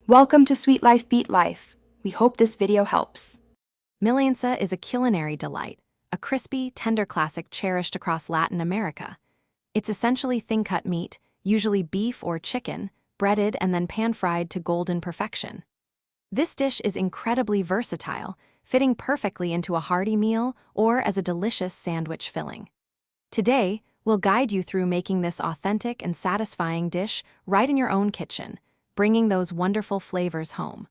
Welcome to Sweet Life Beat Life. We hope this video helps. Milanesa is a culinary delight, a crispy, tender classic cherished across Latin America. It's essentially thin-cut meat, usually beef or chicken, breaded and then pan-fried to golden perfection. This dish is incredibly versatile, fitting perfectly into a hearty meal or as a delicious sandwich filling. Today, we'll guide you through making this authentic and satisfying dish right in your own kitchen, bringing those wonderful flavors home.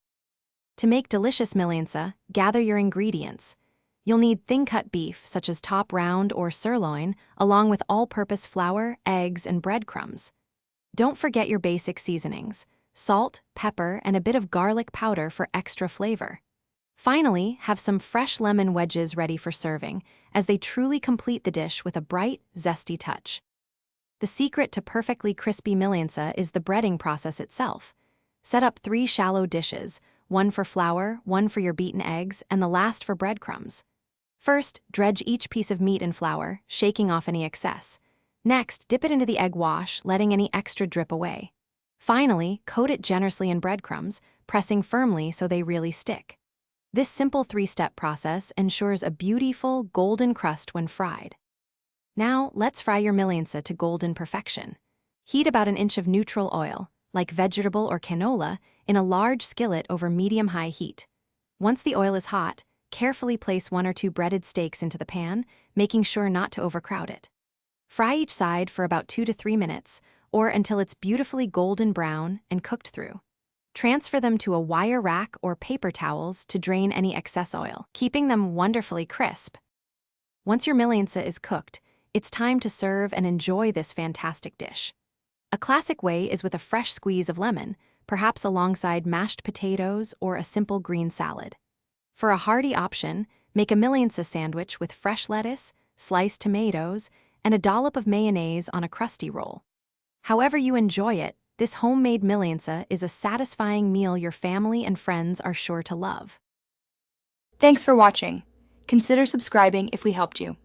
To make delicious milanesa, gather your ingredients. You'll need thin-cut beef, such as top round or sirloin, along with all-purpose flour, eggs, and breadcrumbs. Don't forget your basic seasonings: salt, pepper, and a bit of garlic powder for extra flavor. Finally, have some fresh lemon wedges ready for serving, as they truly complete the dish with a bright, zesty touch. The secret to perfectly crispy milanesa is the breading process itself. Set up 3 shallow dishes, one for flour, one for your beaten eggs, and the last for breadcrumbs. First, dredge each piece of meat in flour, shaking off any excess. Next, dip it into the egg wash, letting any extra drip away. Finally, coat it generously in breadcrumbs, pressing firmly so they really stick. This simple 3-step process ensures a beautiful, golden crust when fried. Now, let's fry your milanesa to golden perfection. Heat about an inch of neutral oil, like vegetable or canola, in a large skillet over medium-high heat. Once the oil is hot, carefully place 1 or 2 breaded steaks into the pan, making sure not to overcrowd it. Fry each side for about 2 to 3 minutes, or until it's beautifully golden brown and cooked through. Transfer them to a wire rack or paper towels to drain any excess oil, keeping them wonderfully crisp. Once your milanesa is cooked, it's time to serve and enjoy this fantastic dish. A classic way is with a fresh squeeze of lemon, perhaps alongside mashed potatoes or a simple green salad. For a hearty option, make a milanesa sandwich with fresh lettuce, sliced tomatoes, and a dollop of mayonnaise on a crusty roll. However you enjoy it, this homemade milanesa is a satisfying meal your family and friends are sure to love. Thanks for watching. Consider subscribing if we helped you.